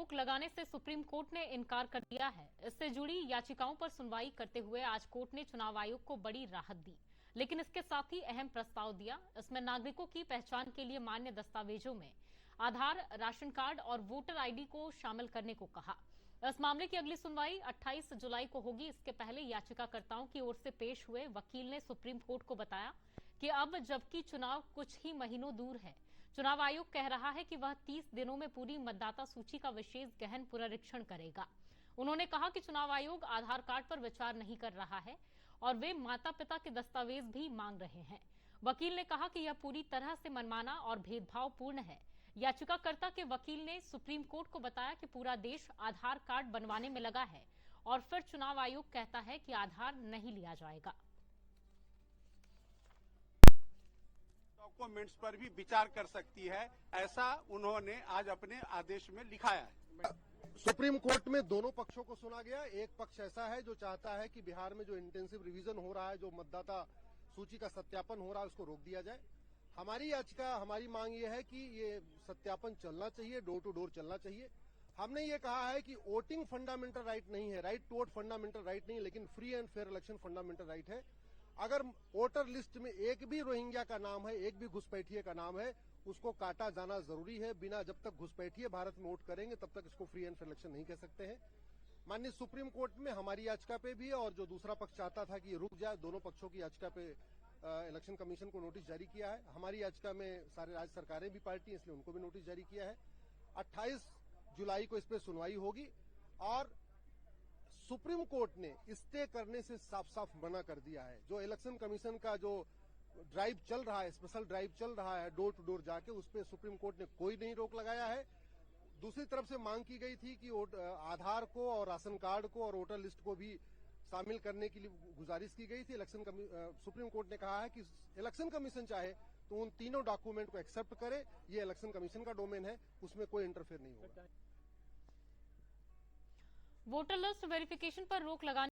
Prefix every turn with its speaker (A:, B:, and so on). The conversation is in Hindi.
A: रोक लगाने से सुप्रीम कोर्ट ने इनकार कर दिया है। इससे जुड़ी याचिकाओं पर सुनवाई करते हुए आज कोर्ट ने चुनाव आयोग को बड़ी राहत दी, लेकिन इसके साथ ही अहम प्रस्ताव दिया। इसमें नागरिकों की पहचान के लिए मान्य दस्तावेजों में आधार, राशन कार्ड और वोटर आईडी को शामिल करने को कहा। इस मामले की अगली सुनवाई 28 जुलाई को होगी। इसके पहले याचिकाकर्ताओं की ओर से पेश हुए वकील ने सुप्रीम कोर्ट को बताया कि अब जबकि चुनाव कुछ ही महीनों दूर है, चुनाव आयोग कह रहा है कि वह 30 दिनों में पूरी मतदाता सूची का विशेष गहन पुनरीक्षण करेगा। उन्होंने कहा कि चुनाव आयोग आधार कार्ड पर विचार नहीं कर रहा है और वे माता पिता के दस्तावेज भी मांग रहे हैं। वकील ने कहा कि यह पूरी तरह से मनमाना और भेदभावपूर्ण है। याचिकाकर्ता के वकील ने सुप्रीम कोर्ट को बताया कि पूरा देश आधार कार्ड बनवाने में लगा है और फिर चुनाव आयोग कहता है कि आधार नहीं लिया जाएगा।
B: डॉक्यूमेंट्स पर भी विचार कर सकती है, ऐसा उन्होंने आज अपने आदेश में लिखाया है।
C: सुप्रीम कोर्ट में दोनों पक्षों को सुना गया। एक पक्ष ऐसा है जो चाहता है कि बिहार में जो इंटेंसिव रिवीजन हो रहा है, जो मतदाता सूची का सत्यापन हो रहा है, उसको रोक दिया जाए। हमारी याचिका, हमारी मांग ये है कि ये सत्यापन चलना चाहिए, डोर टू डोर चलना चाहिए। हमने ये कहा है कि वोटिंग फंडामेंटल राइट नहीं है, right to vote fundamental right नहीं, लेकिन free and fair election fundamental right है। अगर वोटर लिस्ट में एक भी रोहिंग्या का नाम है, एक भी घुसपैठिए का नाम है, उसको काटा जाना जरूरी है। बिना जब तक घुसपैठिए भारत में वोट करेंगे तब तक इसको फ्री एंड फेयर इलेक्शन नहीं कह सकते हैं। माननीय सुप्रीम कोर्ट में हमारी याचिका पे भी और जो दूसरा पक्ष चाहता था कि ये रुक जाए, दोनों पक्षों की याचिका पे इलेक्शन कमीशन को नोटिस जारी किया है। हमारी याचिका में सारे राज्य सरकारें भी पार्टी हैं, इसलिए उनको भी नोटिस जारी किया है। 28 जुलाई को इस पे सुनवाई होगी और सुप्रीम कोर्ट ने स्टे करने से साफ साफ मना कर दिया है। जो इलेक्शन कमीशन का जो ड्राइव चल रहा है, स्पेशल ड्राइव चल रहा है डोर टू डोर जाके, उस पर सुप्रीम कोर्ट ने कोई नहीं रोक लगाया है। दूसरी तरफ से मांग की गई थी कि आधार को और राशन कार्ड को और वोटर लिस्ट को भी शामिल करने के लिए गुजारिश की गई थी। सुप्रीम कोर्ट ने कहा है कि इलेक्शन कमीशन चाहे तो उन तीनों डॉक्यूमेंट को एक्सेप्ट करे, ये इलेक्शन कमीशन का डोमेन है, उसमें कोई इंटरफेयर नहीं होगा।
A: वोटर लिस्ट वेरिफिकेशन पर रोक लगाने